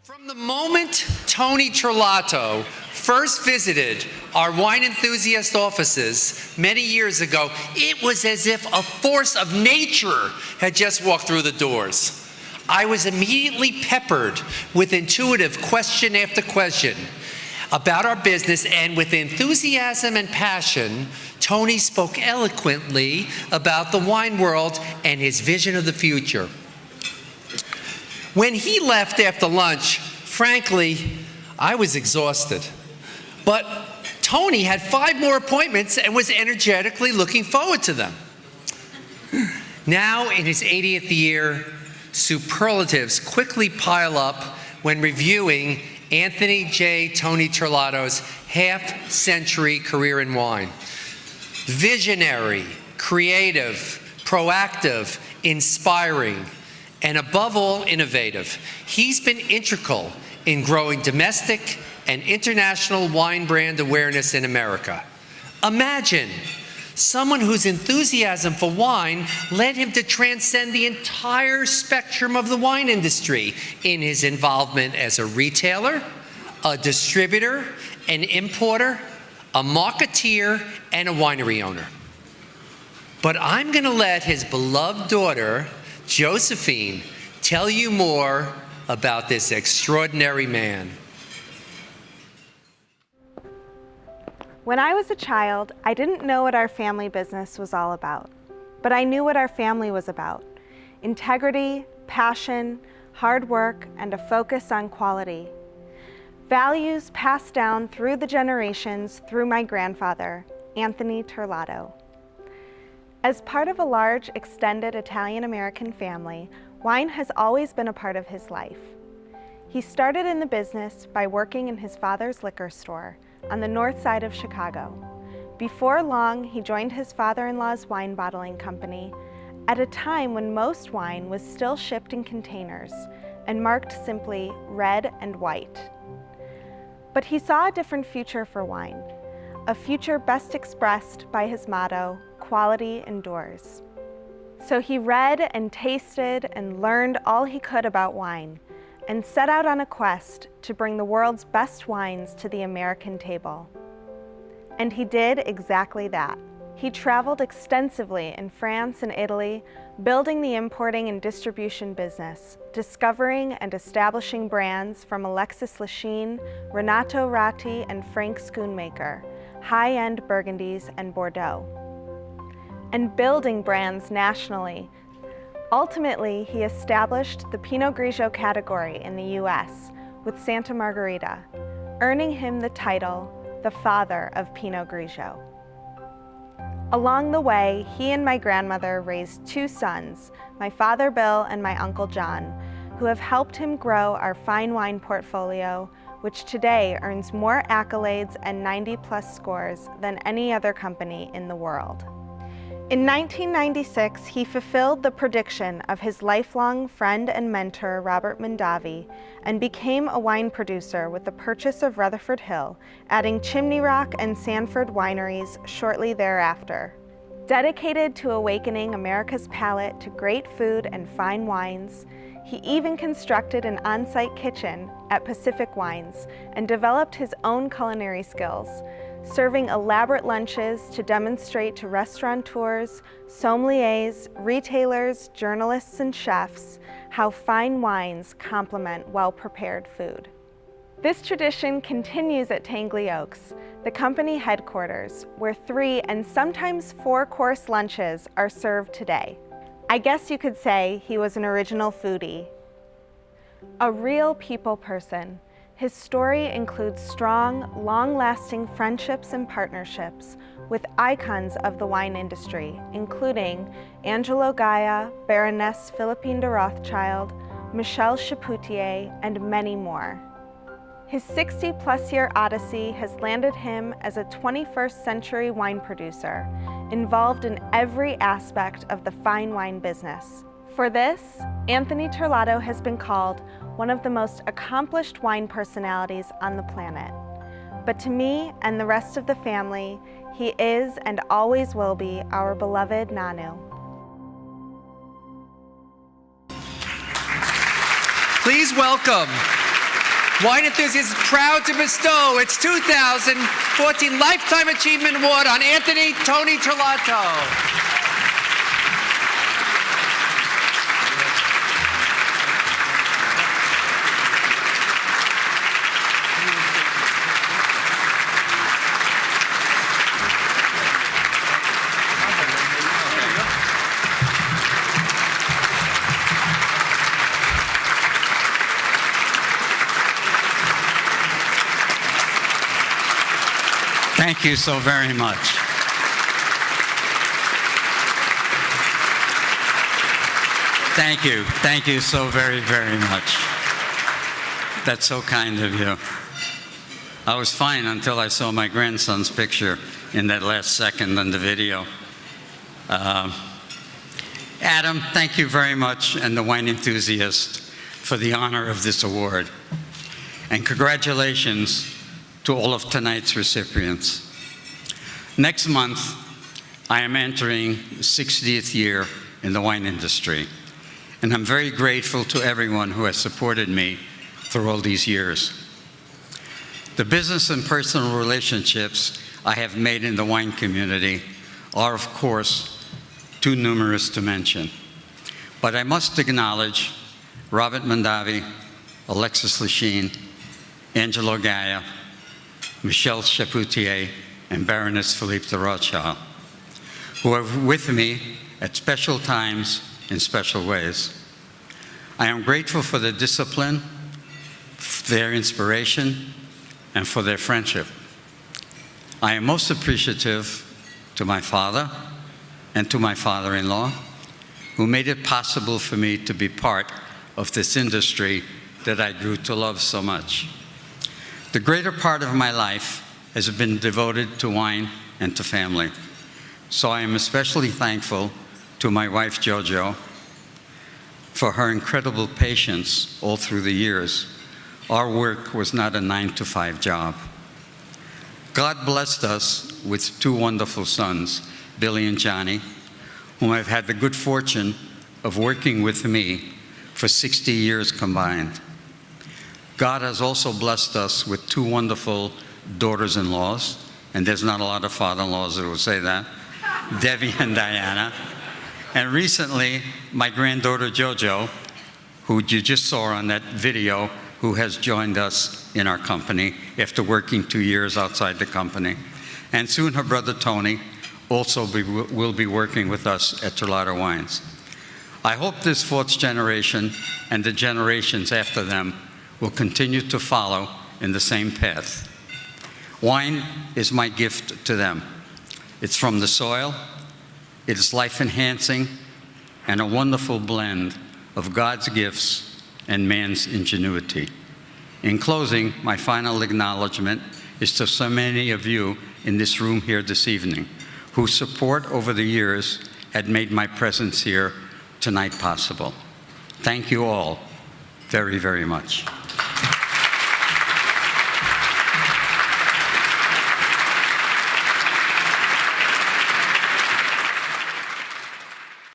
From the moment Tony Terlato first visited our Wine Enthusiast offices many years ago, it was as if a force of nature had just walked through the doors. I was immediately peppered with intuitive question after question about our business, and with enthusiasm and passion, Tony spoke eloquently about the wine world and his vision of the future. When he left after lunch, frankly, I was exhausted. But Tony had 5 more appointments and was energetically looking forward to them. Now, in his 80th year, superlatives quickly pile up when reviewing Anthony J. Tony Terlato's half-century career in wine. Visionary, creative, proactive, inspiring, and above all, innovative. He's been integral in growing domestic and international wine brand awareness in America. Imagine someone whose enthusiasm for wine led him to transcend the entire spectrum of the wine industry in his involvement as a retailer, a distributor, an importer, a marketeer, and a winery owner. But I'm going to let his beloved daughter, Josephine, tell you more about this extraordinary man. When I was a child, I didn't know what our family business was all about, but I knew what our family was about: integrity, passion, hard work, and a focus on quality. Values passed down through the generations through my grandfather, Anthony Terlato. As part of a large, extended Italian-American family, wine has always been a part of his life. He started in the business by working in his father's liquor store on the north side of Chicago. Before long, he joined his father-in-law's wine bottling company at a time when most wine was still shipped in containers and marked simply red and white. But he saw a different future for wine, a future best expressed by his motto, quality endures. So he read and tasted and learned all he could about wine and set out on a quest to bring the world's best wines to the American table. And he did exactly that. He traveled extensively in France and Italy, building the importing and distribution business, discovering and establishing brands from Alexis Lichine, Renato Ratti, and Frank Schoonmaker, high-end Burgundies and Bordeaux, and building brands nationally. Ultimately, he established the Pinot Grigio category in the US with Santa Margherita, earning him the title, the father of Pinot Grigio. Along the way, he and my grandmother raised 2 sons, my father Bill and my uncle John, who have helped him grow our fine wine portfolio, which today earns more accolades and 90+ scores than any other company in the world. In 1996, he fulfilled the prediction of his lifelong friend and mentor, Robert Mondavi, and became a wine producer with the purchase of Rutherford Hill, adding Chimney Rock and Sanford wineries shortly thereafter. Dedicated to awakening America's palate to great food and fine wines, he even constructed an on-site kitchen at Pacific Wines and developed his own culinary skills, serving elaborate lunches to demonstrate to restaurateurs, sommeliers, retailers, journalists, and chefs how fine wines complement well-prepared food. This tradition continues at Tangley Oaks, the company headquarters, where 3 and sometimes 4-course lunches are served today. I guess you could say he was an original foodie. A real people person. His story includes strong, long-lasting friendships and partnerships with icons of the wine industry, including Angelo Gaia, Baroness Philippine de Rothschild, Michel Chapoutier, and many more. His 60+ year odyssey has landed him as a 21st century wine producer, involved in every aspect of the fine wine business. For this, Anthony Terlato has been called one of the most accomplished wine personalities on the planet. But to me and the rest of the family, he is and always will be our beloved Nanu. Please welcome Wine Enthusiast is proud to bestow its 2014 Lifetime Achievement Award on Anthony Tony Terlato. Thank you so very much. Thank you. Thank you so very, very much. That's so kind of you. I was fine until I saw my grandson's picture in that last second on the video. Adam, thank you very much, and the Wine Enthusiast, for the honor of this award. And congratulations to all of tonight's recipients. Next month, I am entering the 60th year in the wine industry, and I'm very grateful to everyone who has supported me through all these years. The business and personal relationships I have made in the wine community are, of course, too numerous to mention. But I must acknowledge Robert Mondavi, Alexis Lachine, Angelo Gaia, Michelle Chapoutier, and Baroness Philippe de Rothschild, who are with me at special times in special ways. I am grateful for their discipline, their inspiration, and for their friendship. I am most appreciative to my father and to my father-in-law, who made it possible for me to be part of this industry that I grew to love so much. The greater part of my life has been devoted to wine and to family. So I am especially thankful to my wife, Jojo, for her incredible patience all through the years. Our work was not a 9-to-5 job. God blessed us with two wonderful sons, Billy and Johnny, whom I've had the good fortune of working with me for 60 years combined. God has also blessed us with two wonderful daughters-in-laws, and there's not a lot of father-in-laws that will say that, Debbie and Diana. And recently, my granddaughter Jojo, who you just saw on that video, who has joined us in our company after working 2 years outside the company. And soon her brother Tony also will be working with us at Terlato Wines. I hope this fourth generation and the generations after them will continue to follow in the same path. Wine is my gift to them. It's from the soil, it is life-enhancing, and a wonderful blend of God's gifts and man's ingenuity. In closing, my final acknowledgement is to so many of you in this room here this evening, whose support over the years had made my presence here tonight possible. Thank you all very, very much.